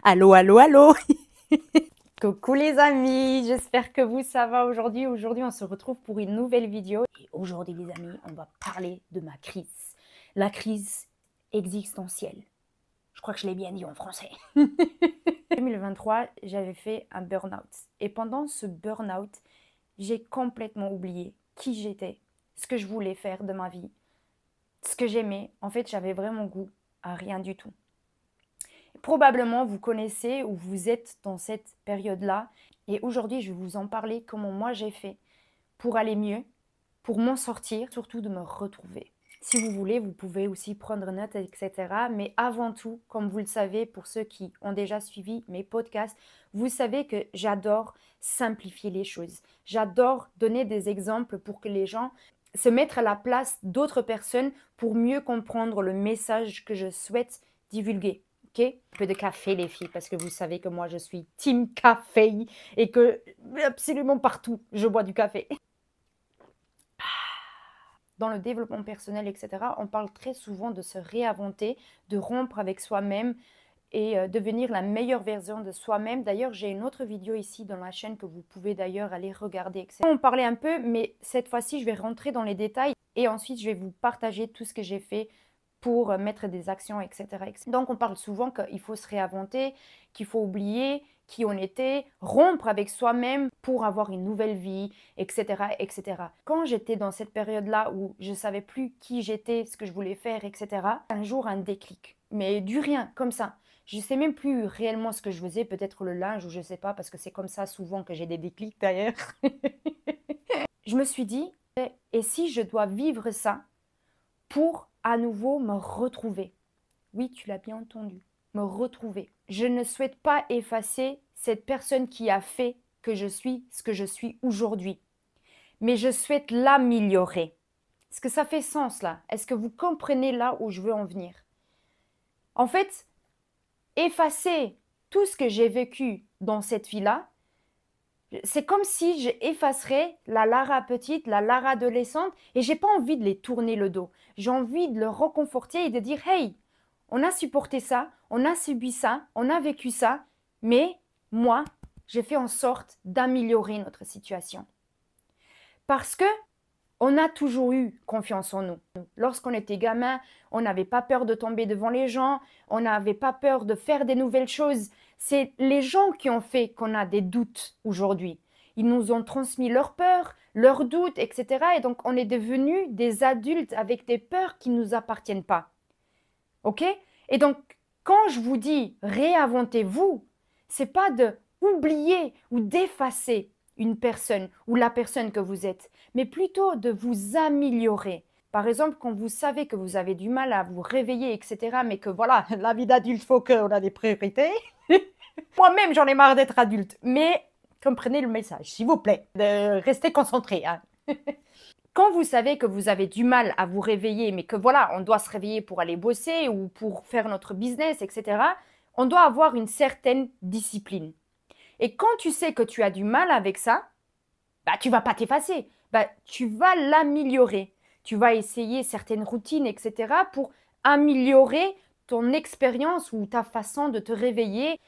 Allô, allô, allô. Coucou les amis, j'espère que ça va aujourd'hui. Aujourd'hui, on se retrouve pour une nouvelle vidéo. Et aujourd'hui, les amis, on va parler de ma crise. La crise existentielle. Je crois que je l'ai bien dit en français. En 2023, j'avais fait un burn-out. Et pendant ce burn-out, j'ai complètement oublié qui j'étais, ce que je voulais faire de ma vie, ce que j'aimais. En fait, j'avais vraiment goût à rien du tout. Probablement, vous connaissez ou vous êtes dans cette période-là. Et aujourd'hui, je vais vous en parler, comment moi j'ai fait pour aller mieux, pour m'en sortir, surtout de me retrouver. Si vous voulez, vous pouvez aussi prendre note, etc. Mais avant tout, comme vous le savez, pour ceux qui ont déjà suivi mes podcasts, vous savez que j'adore simplifier les choses. J'adore donner des exemples pour que les gens se mettent à la place d'autres personnes pour mieux comprendre le message que je souhaite divulguer. Ok, un peu de café les filles, parce que vous savez que moi je suis team café et que absolument partout je bois du café. Dans le développement personnel, etc., on parle très souvent de se réinventer, de rompre avec soi-même et devenir la meilleure version de soi-même. D'ailleurs, j'ai une autre vidéo ici dans la chaîne que vous pouvez d'ailleurs aller regarder, etc. On parlait un peu, mais cette fois-ci, je vais rentrer dans les détails et ensuite, je vais vous partager tout ce que j'ai fait pour mettre des actions, etc., etc. Donc, on parle souvent qu'il faut se réinventer, qu'il faut oublier qui on était, rompre avec soi-même pour avoir une nouvelle vie, etc., etc. Quand j'étais dans cette période-là où je ne savais plus qui j'étais, ce que je voulais faire, etc., un jour, un déclic. Mais du rien, comme ça. Je ne sais même plus réellement ce que je faisais, peut-être le linge ou je ne sais pas, parce que c'est comme ça souvent que j'ai des déclics d'ailleurs. Je me suis dit, et si je dois vivre ça pour à nouveau me retrouver? Oui, tu l'as bien entendu, me retrouver. Je ne souhaite pas effacer cette personne qui a fait que je suis ce que je suis aujourd'hui, mais je souhaite l'améliorer. Est-ce que ça fait sens là? Est-ce que vous comprenez là où je veux en venir? En fait, effacer tout ce que j'ai vécu dans cette vie-là, c'est comme si j'effacerais la Lara petite, la Lara adolescente, et j'ai pas envie de les tourner le dos. J'ai envie de le reconforter et de dire, hey, on a supporté ça, on a subi ça, on a vécu ça, mais moi, j'ai fait en sorte d'améliorer notre situation. Parce que on a toujours eu confiance en nous. Lorsqu'on était gamin, on n'avait pas peur de tomber devant les gens, on n'avait pas peur de faire des nouvelles choses. C'est les gens qui ont fait qu'on a des doutes aujourd'hui. Ils nous ont transmis leurs peurs, leurs doutes, etc. Et donc, on est devenus des adultes avec des peurs qui ne nous appartiennent pas. OK? Et donc, quand je vous dis réinventez-vous, c'est pas de oublier ou d'effacer une personne ou la personne que vous êtes, mais plutôt de vous améliorer. Par exemple, quand vous savez que vous avez du mal à vous réveiller, etc., mais que voilà, la vie d'adulte, faut qu'on a des priorités. Moi-même, j'en ai marre d'être adulte, mais comprenez le message, s'il vous plaît, de rester concentré. Hein. Quand vous savez que vous avez du mal à vous réveiller, mais que voilà, on doit se réveiller pour aller bosser ou pour faire notre business, etc., on doit avoir une certaine discipline. Et quand tu sais que tu as du mal avec ça, bah, tu vas pas t'effacer, bah, tu vas l'améliorer. Tu vas essayer certaines routines, etc., pour améliorer ton expérience ou ta façon de te réveiller.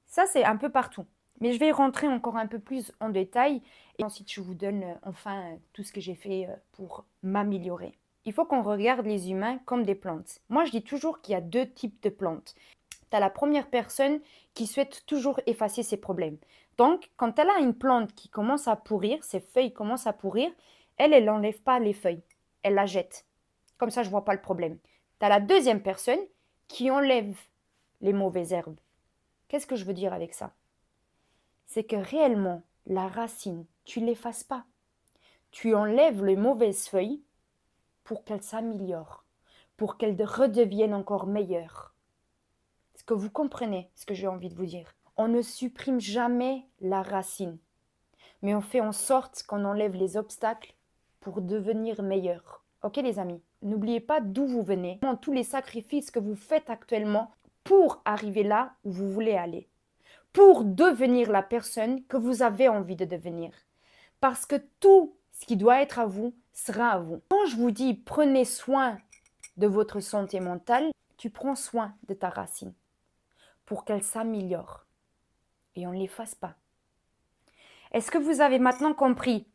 Ça, c'est un peu partout. Mais je vais rentrer encore un peu plus en détail et ensuite je vous donne enfin tout ce que j'ai fait pour m'améliorer. Il faut qu'on regarde les humains comme des plantes. Moi, je dis toujours qu'il y a deux types de plantes. Tu as la première personne qui souhaite toujours effacer ses problèmes. Donc, quand elle a une plante qui commence à pourrir, ses feuilles commencent à pourrir, elle n'enlève pas les feuilles. Elle la jette. Comme ça, je ne vois pas le problème. Tu as la deuxième personne qui enlève les mauvaises herbes. Qu'est-ce que je veux dire avec ça? C'est que réellement, la racine, tu ne l'effaces pas. Tu enlèves les mauvaises feuilles pour qu'elles s'améliorent, pour qu'elles redeviennent encore meilleures. Est-ce que vous comprenez ce que j'ai envie de vous dire? On ne supprime jamais la racine, mais on fait en sorte qu'on enlève les obstacles pour devenir meilleur. Ok les amis? N'oubliez pas d'où vous venez, tous les sacrifices que vous faites actuellement pour arriver là où vous voulez aller. Pour devenir la personne que vous avez envie de devenir. Parce que tout ce qui doit être à vous sera à vous. Quand je vous dis prenez soin de votre santé mentale, tu prends soin de ta racine. pour qu'elles s'améliorent. Et on ne l'efface pas. Est-ce que vous avez maintenant compris?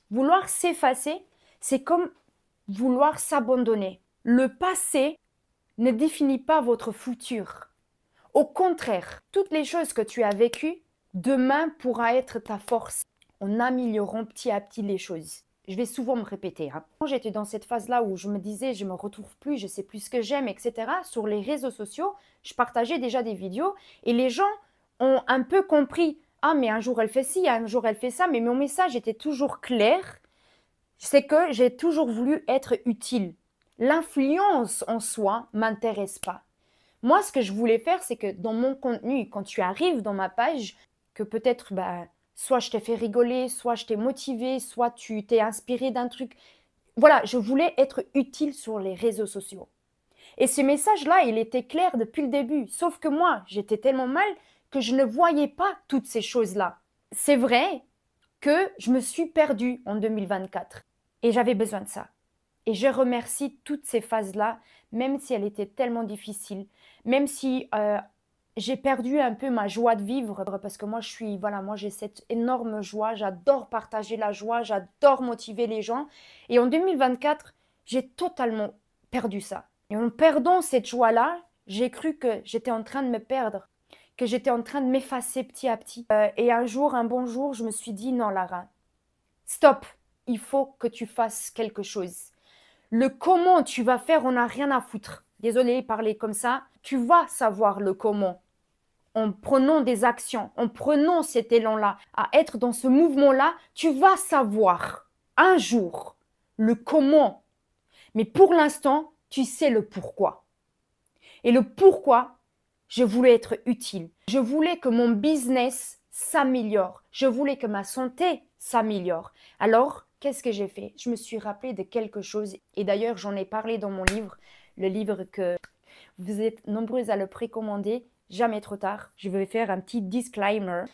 Vouloir s'effacer, c'est comme vouloir s'abandonner. Le passé ne définit pas votre futur. Au contraire, toutes les choses que tu as vécues, demain pourra être ta force en améliorant petit à petit les choses. Je vais souvent me répéter. Quand j'étais dans cette phase-là où je me disais, je ne me retrouve plus, je ne sais plus ce que j'aime, etc., sur les réseaux sociaux, je partageais déjà des vidéos et les gens ont un peu compris. Ah, mais un jour elle fait ci, un jour elle fait ça, mais mon message était toujours clair. C'est que j'ai toujours voulu être utile. L'influence en soi ne m'intéresse pas. Moi, ce que je voulais faire, c'est que dans mon contenu, quand tu arrives dans ma page, que peut-être, soit je t'ai fait rigoler, soit je t'ai motivé, soit tu t'es inspiré d'un truc. Voilà, je voulais être utile sur les réseaux sociaux. Et ce message-là, il était clair depuis le début. Sauf que moi, j'étais tellement mal que je ne voyais pas toutes ces choses-là. C'est vrai que je me suis perdue en 2024 et j'avais besoin de ça. Et je remercie toutes ces phases-là, même si elles étaient tellement difficiles, même si j'ai perdu un peu ma joie de vivre, parce que moi, moi j'ai cette énorme joie, j'adore partager la joie, j'adore motiver les gens. Et en 2024, j'ai totalement perdu ça. Et en perdant cette joie-là, j'ai cru que j'étais en train de me perdre, que j'étais en train de m'effacer petit à petit. Et un jour, un bon jour, je me suis dit, non Lara, stop, il faut que tu fasses quelque chose. Le comment tu vas faire, on n'a rien à foutre. Désolée de parler comme ça. Tu vas savoir le comment. En prenant des actions, en prenant cet élan-là, à être dans ce mouvement-là, tu vas savoir un jour le comment. Mais pour l'instant, tu sais le pourquoi. Et le pourquoi, je voulais être utile. Je voulais que mon business s'améliore. Je voulais que ma santé s'améliore. Alors, qu'est-ce que j'ai fait? Je me suis rappelé de quelque chose. Et d'ailleurs, j'en ai parlé dans mon livre, le livre que vous êtes nombreux à le précommander, Jamais trop tard. Je vais faire un petit disclaimer.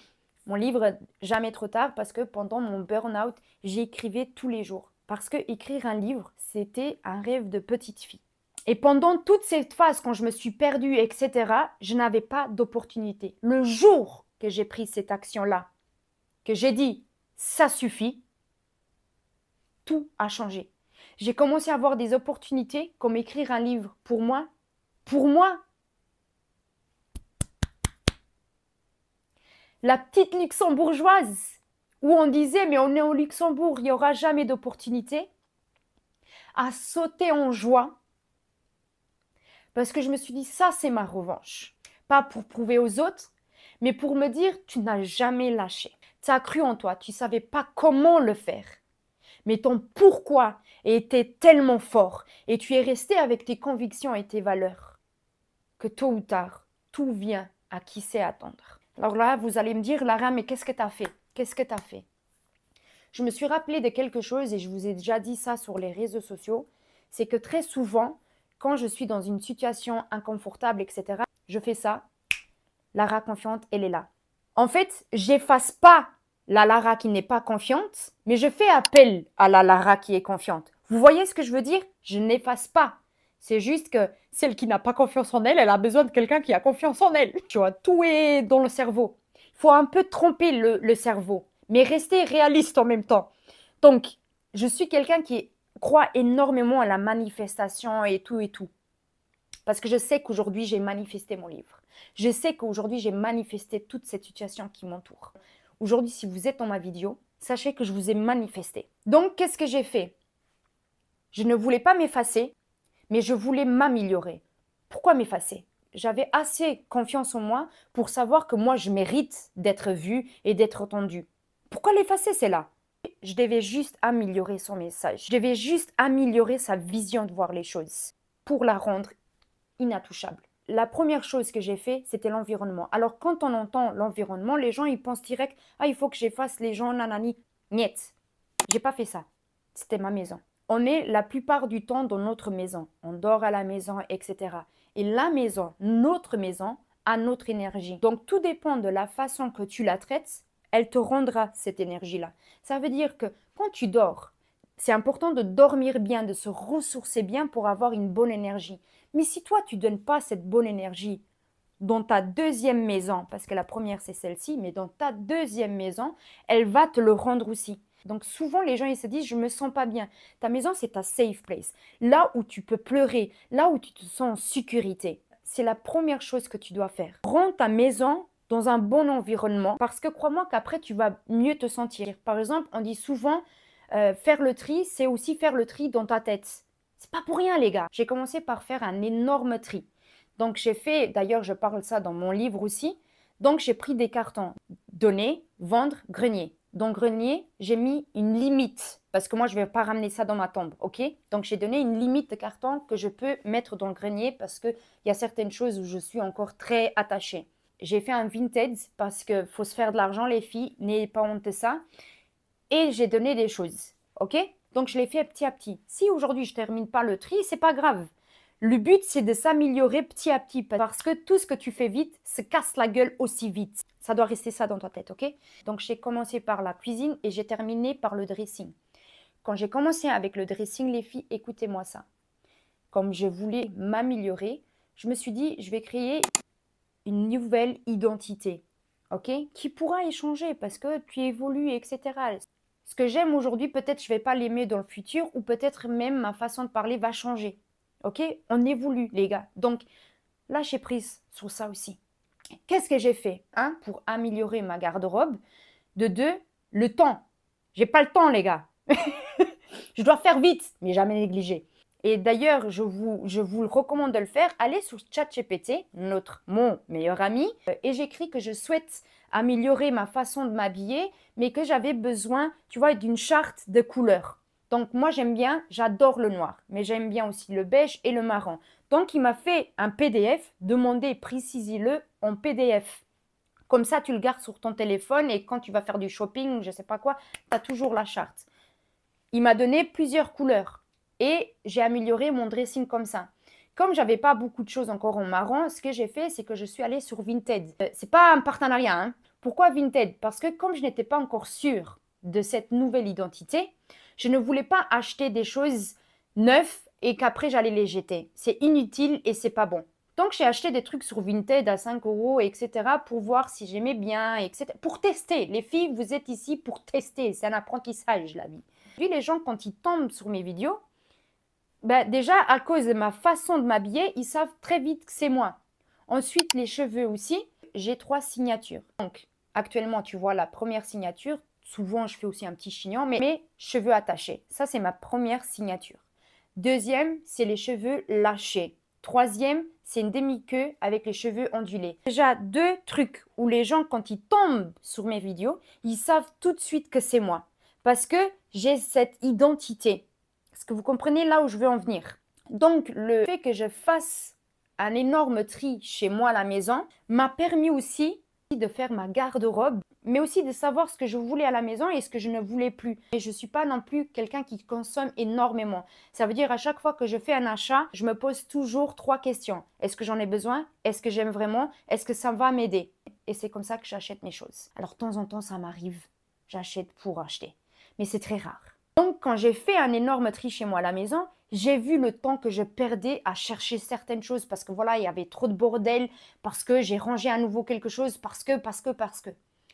Mon livre, Jamais trop tard, parce que pendant mon burn-out, j'écrivais tous les jours. Parce que écrire un livre, c'était un rêve de petite fille. Et pendant toute cette phase, quand je me suis perdue, etc., je n'avais pas d'opportunité. Le jour que j'ai pris cette action-là, que j'ai dit, ça suffit, tout a changé. J'ai commencé à avoir des opportunités comme écrire un livre pour moi. Pour moi, la petite luxembourgeoise, où on disait, mais on est au Luxembourg, il n'y aura jamais d'opportunité, a sauté en joie parce que je me suis dit, ça c'est ma revanche. Pas pour prouver aux autres, mais pour me dire, tu n'as jamais lâché. Tu as cru en toi, tu ne savais pas comment le faire. Mais ton pourquoi était tellement fort et tu es resté avec tes convictions et tes valeurs que tôt ou tard, tout vient à qui sait attendre. Alors là, vous allez me dire, Lara, mais qu'est-ce que tu as fait? Qu'est-ce que tu as fait? Je me suis rappelé de quelque chose et je vous ai déjà dit ça sur les réseaux sociaux, c'est que très souvent, quand je suis dans une situation inconfortable, etc., je fais ça, Lara confiante, elle est là. En fait, j'efface pas la Lara qui n'est pas confiante, mais je fais appel à la Lara qui est confiante. Vous voyez ce que je veux dire? Je n'efface pas. C'est juste que celle qui n'a pas confiance en elle, elle a besoin de quelqu'un qui a confiance en elle. Tu vois, tout est dans le cerveau. Il faut un peu tromper le cerveau, mais rester réaliste en même temps. Donc, je suis quelqu'un qui croit énormément à la manifestation et tout et tout. Parce que je sais qu'aujourd'hui, j'ai manifesté mon livre. Je sais qu'aujourd'hui, j'ai manifesté toute cette situation qui m'entoure. Aujourd'hui, si vous êtes dans ma vidéo, sachez que je vous ai manifesté. Donc, qu'est-ce que j'ai fait? Je ne voulais pas m'effacer, mais je voulais m'améliorer. Pourquoi m'effacer? J'avais assez confiance en moi pour savoir que moi, je mérite d'être vue et d'être entendue. Pourquoi l'effacer, c'est là? Je devais juste améliorer son message. Je devais juste améliorer sa vision de voir les choses pour la rendre inattouchable. La première chose que j'ai fait, c'était l'environnement. Alors, quand on entend l'environnement, les gens, ils pensent direct, ah, il faut que j'efface les gens, nanani. Niet. J'ai pas fait ça. C'était ma maison. On est la plupart du temps dans notre maison. On dort à la maison, etc. Et la maison, notre maison, a notre énergie. Donc, tout dépend de la façon que tu la traites, elle te rendra cette énergie-là. Ça veut dire que quand tu dors, c'est important de dormir bien, de se ressourcer bien pour avoir une bonne énergie. Mais si toi, tu ne donnes pas cette bonne énergie dans ta deuxième maison, parce que la première c'est celle-ci, mais dans ta deuxième maison, elle va te le rendre aussi. Donc souvent les gens ils se disent je me sens pas bien. Ta maison c'est ta safe place, là où tu peux pleurer, là où tu te sens en sécurité. C'est la première chose que tu dois faire. Rends ta maison dans un bon environnement parce que crois-moi qu'après tu vas mieux te sentir. Par exemple, on dit souvent faire le tri, c'est aussi faire le tri dans ta tête. C'est pas pour rien les gars. J'ai commencé par faire un énorme tri. Donc j'ai fait, d'ailleurs je parle ça dans mon livre aussi, donc j'ai pris des cartons, donner, vendre, grenier. Dans grenier, j'ai mis une limite, parce que moi je ne vais pas ramener ça dans ma tombe, ok? Donc j'ai donné une limite de cartons que je peux mettre dans le grenier parce qu'il y a certaines choses où je suis encore très attachée. J'ai fait un vintage parce qu'il faut se faire de l'argent les filles, n'ayez pas honte de ça. Et j'ai donné des choses, ok? Donc je l'ai fait petit à petit. Si aujourd'hui je ne termine pas le tri, c'est pas grave. Le but, c'est de s'améliorer petit à petit parce que tout ce que tu fais vite se casse la gueule aussi vite. Ça doit rester ça dans ta tête, ok? Donc, j'ai commencé par la cuisine et j'ai terminé par le dressing. Quand j'ai commencé avec le dressing, les filles, écoutez-moi ça. Comme je voulais m'améliorer, je me suis dit, je vais créer une nouvelle identité, ok? Qui pourra échanger parce que tu évolues, etc. Ce que j'aime aujourd'hui, peut-être je ne vais pas l'aimer dans le futur ou peut-être même ma façon de parler va changer. Ok? On évolue, les gars. Donc, lâchez prise sur ça aussi. Qu'est-ce que j'ai fait? Un, pour améliorer ma garde-robe. De deux, le temps. J'ai pas le temps, les gars. Je dois faire vite, mais jamais négliger. Et d'ailleurs, je vous le recommande de le faire. Allez sur ChatGPT, mon meilleur ami, et j'écris que je souhaite améliorer ma façon de m'habiller, mais que j'avais besoin, tu vois, d'une charte de couleurs. Donc moi j'aime bien, j'adore le noir, mais j'aime bien aussi le beige et le marron. Donc il m'a fait un PDF, demandez, précisez-le en PDF. Comme ça tu le gardes sur ton téléphone et quand tu vas faire du shopping, je ne sais pas quoi, tu as toujours la charte. Il m'a donné plusieurs couleurs et j'ai amélioré mon dressing comme ça. Comme j'avais pas beaucoup de choses encore en marron, ce que j'ai fait, c'est que je suis allée sur Vinted. C'est pas un partenariat, hein. Pourquoi Vinted? Parce que comme je n'étais pas encore sûre de cette nouvelle identité, je ne voulais pas acheter des choses neuves et qu'après j'allais les jeter. C'est inutile et c'est pas bon. Donc j'ai acheté des trucs sur Vinted à 5 euros, etc. pour voir si j'aimais bien, etc. Pour tester. Les filles, vous êtes ici pour tester. C'est un apprentissage, la vie. Puis les gens, quand ils tombent sur mes vidéos, ben déjà, à cause de ma façon de m'habiller, ils savent très vite que c'est moi. Ensuite, les cheveux aussi, j'ai 3 signatures. Donc, actuellement, tu vois la première signature. Souvent, je fais aussi un petit chignon, mais cheveux attachés. Ça, c'est ma première signature. Deuxième, c'est les cheveux lâchés. Troisième, c'est une demi-queue avec les cheveux ondulés. Déjà, 2 trucs où les gens, quand ils tombent sur mes vidéos, ils savent tout de suite que c'est moi. Parce que j'ai cette identité. Est-ce que vous comprenez là où je veux en venir? Donc, le fait que je fasse un énorme tri chez moi à la maison m'a permis aussi de faire ma garde-robe, mais aussi de savoir ce que je voulais à la maison et ce que je ne voulais plus. Et je ne suis pas non plus quelqu'un qui consomme énormément. Ça veut dire à chaque fois que je fais un achat, je me pose toujours 3 questions. Est-ce que j'en ai besoin? Est-ce que j'aime vraiment? Est-ce que ça va m'aider? Et c'est comme ça que j'achète mes choses. Alors, de temps en temps, ça m'arrive. J'achète pour acheter. Mais c'est très rare. Donc, quand j'ai fait un énorme tri chez moi à la maison, j'ai vu le temps que je perdais à chercher certaines choses parce que voilà, il y avait trop de bordel, parce que j'ai rangé à nouveau quelque chose, parce que.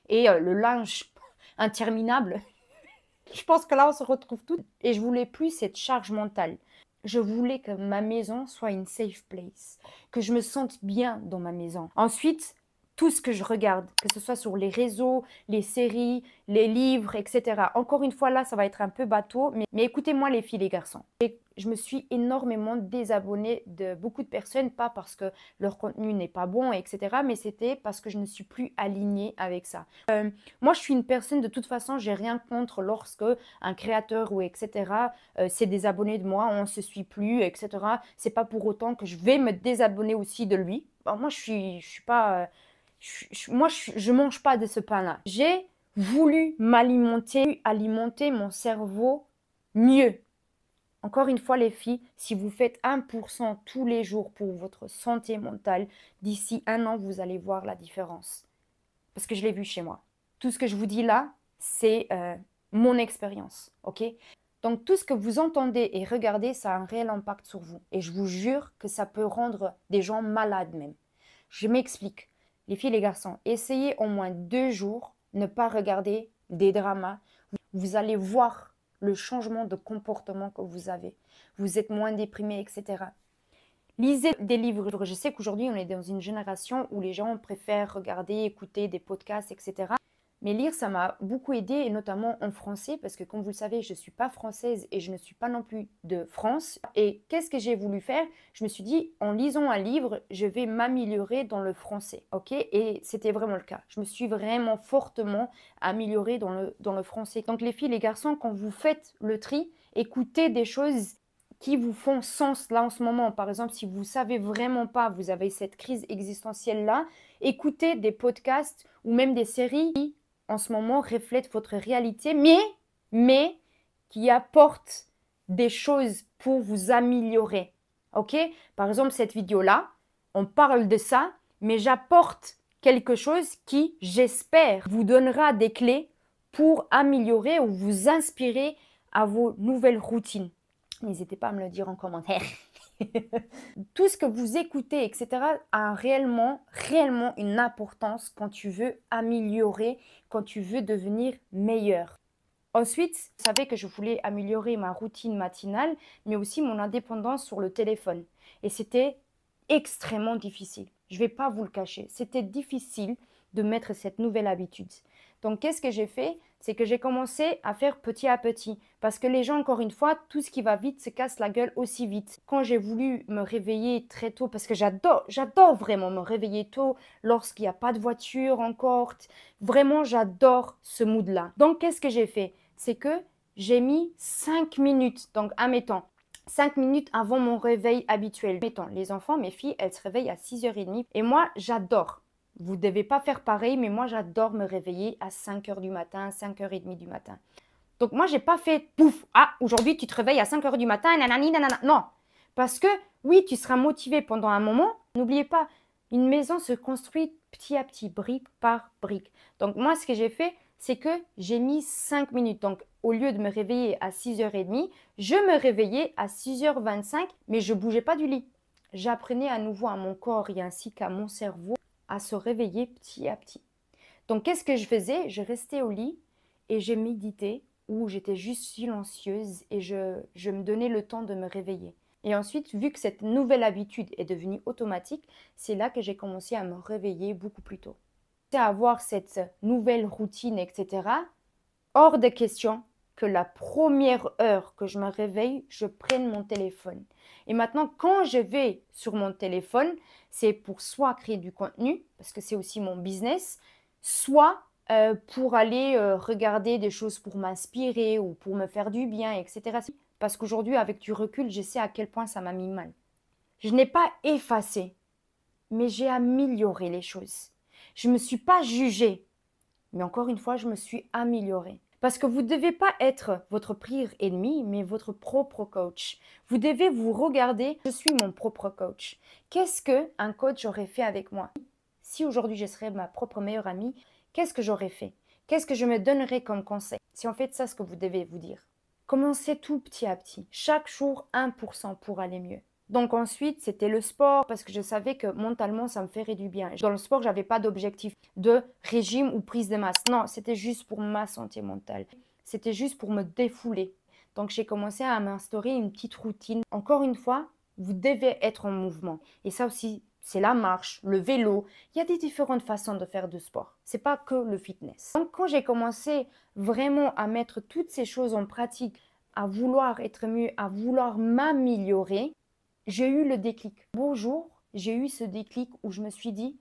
Et le linge interminable, je pense que là, on se retrouve toutes. Et je voulais plus cette charge mentale. Je voulais que ma maison soit une safe place, que je me sente bien dans ma maison. Ensuite, tout ce que je regarde, que ce soit sur les réseaux, les séries, les livres, etc. Encore une fois, là, ça va être un peu bateau, mais écoutez-moi les filles, les garçons. Et je me suis énormément désabonnée de beaucoup de personnes, pas parce que leur contenu n'est pas bon, etc., mais c'était parce que je ne suis plus alignée avec ça. Moi, je suis une personne, de toute façon, j'ai rien contre lorsque un créateur ou etc. s'est désabonné de moi, on se suit plus, etc. C'est pas pour autant que je vais me désabonner aussi de lui. Bon, moi, je suis pas... je mange pas de ce pain-là. J'ai voulu alimenter mon cerveau mieux. Encore une fois, les filles, si vous faites 1% tous les jours pour votre santé mentale, d'ici 1 an, vous allez voir la différence. Parce que je l'ai vu chez moi. Tout ce que je vous dis là, c'est mon expérience, ok? Donc, tout ce que vous entendez et regardez, ça a un réel impact sur vous. Et je vous jure que ça peut rendre des gens malades même. Je m'explique. Les filles et les garçons, essayez au moins 2 jours, ne pas regarder des dramas. Vous allez voir le changement de comportement que vous avez. Vous êtes moins déprimé, etc. Lisez des livres. Je sais qu'aujourd'hui, on est dans une génération où les gens préfèrent regarder, écouter des podcasts, etc. Mais lire, ça m'a beaucoup aidé, et notamment en français, parce que comme vous le savez, je ne suis pas française et je ne suis pas non plus de France. Et qu'est-ce que j'ai voulu faire? Je me suis dit, en lisant un livre, je vais m'améliorer dans le français, ok? Et c'était vraiment le cas. Je me suis vraiment fortement améliorée dans le français. Donc les filles, les garçons, quand vous faites le tri, écoutez des choses qui vous font sens là en ce moment. Par exemple, si vous ne savez vraiment pas, vous avez cette crise existentielle-là, écoutez des podcasts ou même des séries qui, en ce moment, reflètent votre réalité, mais qui apportent des choses pour vous améliorer. Ok? Par exemple, cette vidéo-là, on parle de ça, mais j'apporte quelque chose qui, j'espère, vous donnera des clés pour améliorer ou vous inspirer à vos nouvelles routines. N'hésitez pas à me le dire en commentaire. Tout ce que vous écoutez, etc., a réellement une importance quand tu veux améliorer, quand tu veux devenir meilleur. Ensuite, vous savez que je voulais améliorer ma routine matinale, mais aussi mon indépendance sur le téléphone. Et c'était extrêmement difficile. Je ne vais pas vous le cacher. C'était difficile de mettre cette nouvelle habitude. Donc, qu'est-ce que j'ai fait? C'est que j'ai commencé à faire petit à petit. Parce que les gens, encore une fois, tout ce qui va vite se casse la gueule aussi vite. Quand j'ai voulu me réveiller très tôt, parce que j'adore vraiment me réveiller tôt lorsqu'il n'y a pas de voiture encore. Vraiment, j'adore ce mood-là. Donc, qu'est-ce que j'ai fait? C'est que j'ai mis 5 minutes. Donc, admettons, 5 minutes avant mon réveil habituel. Mettons, les enfants, mes filles, elles se réveillent à 6h30. Et moi, j'adore. Vous ne devez pas faire pareil, mais moi, j'adore me réveiller à 5h du matin, 5h30 du matin. Donc, moi, je n'ai pas fait pouf, ah, aujourd'hui, tu te réveilles à 5h du matin, nanani, nanana. Non, parce que oui, tu seras motivé pendant un moment. N'oubliez pas, une maison se construit petit à petit, brique par brique. Donc, moi, ce que j'ai fait, c'est que j'ai mis 5 minutes. Donc, au lieu de me réveiller à 6h30, je me réveillais à 6h25, mais je ne bougeais pas du lit. J'apprenais à nouveau à mon corps et ainsi qu'à mon cerveau à se réveiller petit à petit. Donc, qu'est-ce que je faisais? Je restais au lit et je méditais, ou j'étais juste silencieuse et je me donnais le temps de me réveiller. Et ensuite, vu que cette nouvelle habitude est devenue automatique, c'est là que j'ai commencé à me réveiller beaucoup plus tôt. À avoir cette nouvelle routine, etc., hors de question que la première heure que je me réveille, je prenne mon téléphone. Et maintenant, quand je vais sur mon téléphone, c'est pour soit créer du contenu, parce que c'est aussi mon business, soit pour aller regarder des choses pour m'inspirer ou pour me faire du bien, etc. Parce qu'aujourd'hui, avec du recul, je sais à quel point ça m'a mis mal. Je n'ai pas effacé, mais j'ai amélioré les choses. Je ne me suis pas jugée, mais encore une fois, je me suis améliorée. Parce que vous ne devez pas être votre pire ennemi, mais votre propre coach. Vous devez vous regarder, je suis mon propre coach. Qu'est-ce qu'un coach aurait fait avec moi? Si aujourd'hui je serais ma propre meilleure amie, qu'est-ce que j'aurais fait? Qu'est-ce que je me donnerais comme conseil? C'est en fait ça ce que vous devez vous dire. Commencez tout petit à petit. Chaque jour 1% pour aller mieux. Donc ensuite, c'était le sport parce que je savais que mentalement, ça me ferait du bien. Dans le sport, je n'avais pas d'objectif de régime ou prise de masse. Non, c'était juste pour ma santé mentale. C'était juste pour me défouler. Donc j'ai commencé à m'instaurer une petite routine. Encore une fois, vous devez être en mouvement. Et ça aussi, c'est la marche, le vélo. Il y a des différentes façons de faire du sport. Ce n'est pas que le fitness. Donc quand j'ai commencé vraiment à mettre toutes ces choses en pratique, à vouloir être mieux, à vouloir m'améliorer, j'ai eu le déclic. Bonjour, j'ai eu ce déclic où je me suis dit,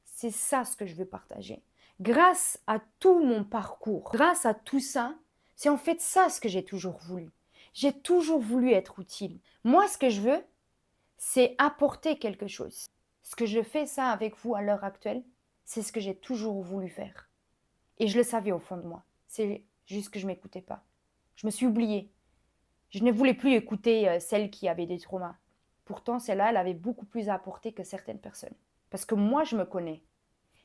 c'est ça ce que je veux partager. Grâce à tout mon parcours, grâce à tout ça, c'est en fait ça ce que j'ai toujours voulu. J'ai toujours voulu être utile. Moi, ce que je veux, c'est apporter quelque chose. Ce que je fais ça avec vous à l'heure actuelle, c'est ce que j'ai toujours voulu faire. Et je le savais au fond de moi. C'est juste que je ne m'écoutais pas. Je me suis oubliée. Je ne voulais plus écouter celle qui avait des traumas. Pourtant, celle-là, elle avait beaucoup plus à apporter que certaines personnes. Parce que moi, je me connais.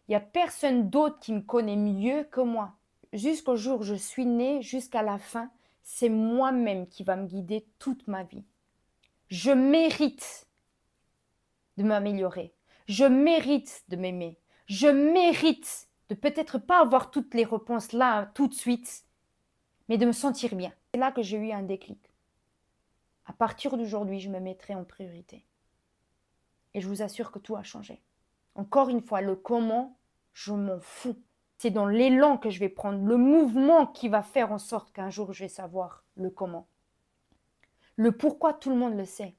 Il n'y a personne d'autre qui me connaît mieux que moi. Jusqu'au jour où je suis née, jusqu'à la fin, c'est moi-même qui va me guider toute ma vie. Je mérite de m'améliorer. Je mérite de m'aimer. Je mérite de peut-être pas avoir toutes les réponses là, tout de suite, mais de me sentir bien. C'est là que j'ai eu un déclic. À partir d'aujourd'hui, je me mettrai en priorité. Et je vous assure que tout a changé. Encore une fois, le comment, je m'en fous. C'est dans l'élan que je vais prendre, le mouvement qui va faire en sorte qu'un jour je vais savoir le comment. Le pourquoi, tout le monde le sait.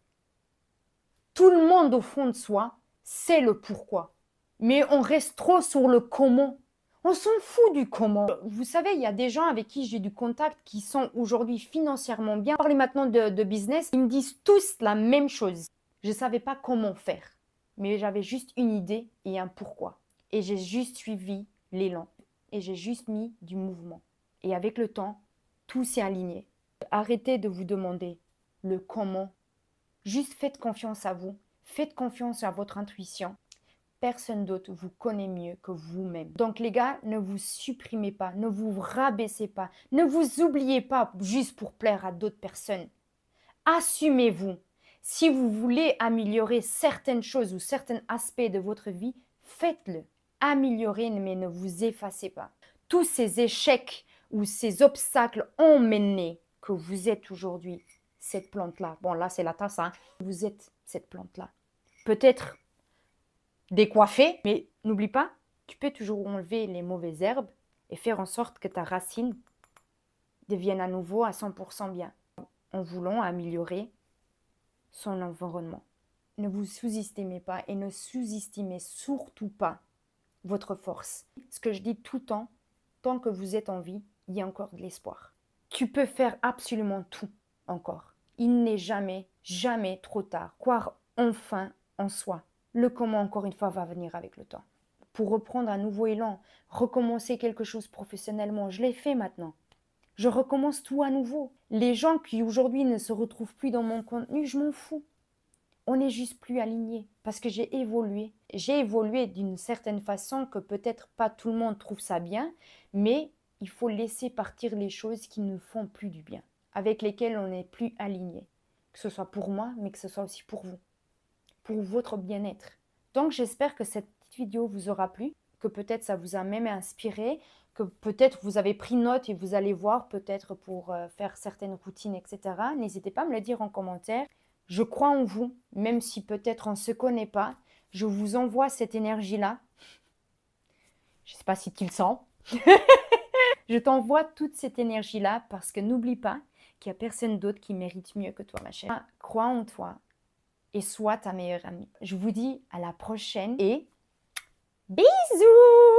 Tout le monde au fond de soi sait le pourquoi. Mais on reste trop sur le comment. On s'en fout du comment. Vous savez, il y a des gens avec qui j'ai du contact qui sont aujourd'hui financièrement bien. Parler maintenant de business, ils me disent tous la même chose. Je ne savais pas comment faire, mais j'avais juste une idée et un pourquoi. Et j'ai juste suivi l'élan. Et j'ai juste mis du mouvement. Et avec le temps, tout s'est aligné. Arrêtez de vous demander le comment. Juste faites confiance à vous. Faites confiance à votre intuition. Personne d'autre vous connaît mieux que vous-même. Donc les gars, ne vous supprimez pas, ne vous rabaissez pas, ne vous oubliez pas juste pour plaire à d'autres personnes. Assumez-vous. Si vous voulez améliorer certaines choses ou certains aspects de votre vie, faites-le. Améliorez, mais ne vous effacez pas. Tous ces échecs ou ces obstacles ont mené que vous êtes aujourd'hui cette plante-là. Bon, là, c'est la tasse, hein. Vous êtes cette plante-là. Peut-être décoiffée, mais n'oublie pas, tu peux toujours enlever les mauvaises herbes et faire en sorte que ta racine devienne à nouveau à 100% bien, en voulant améliorer son environnement. Ne vous sous-estimez pas et ne sous-estimez surtout pas votre force. Ce que je dis tout le temps, tant que vous êtes en vie, il y a encore de l'espoir. Tu peux faire absolument tout encore. Il n'est jamais, jamais trop tard. Croire enfin en soi. Le comment, encore une fois, va venir avec le temps. Pour reprendre un nouveau élan, recommencer quelque chose professionnellement, je l'ai fait maintenant. Je recommence tout à nouveau. Les gens qui aujourd'hui ne se retrouvent plus dans mon contenu, je m'en fous. On n'est juste plus alignés parce que j'ai évolué. J'ai évolué d'une certaine façon que peut-être pas tout le monde trouve ça bien, mais il faut laisser partir les choses qui ne font plus du bien, avec lesquelles on n'est plus aligné. Que ce soit pour moi, mais que ce soit aussi pour vous, pour votre bien-être. Donc j'espère que cette petite vidéo vous aura plu, que peut-être ça vous a même inspiré, que peut-être vous avez pris note et vous allez voir peut-être pour faire certaines routines, etc. N'hésitez pas à me le dire en commentaire. Je crois en vous, même si peut-être on ne se connaît pas. Je vous envoie cette énergie-là. Je ne sais pas si tu le sens. Je t'envoie toute cette énergie-là parce que n'oublie pas qu'il n'y a personne d'autre qui mérite mieux que toi, ma chère. Crois en toi et sois ta meilleure amie. Je vous dis à la prochaine et bisous!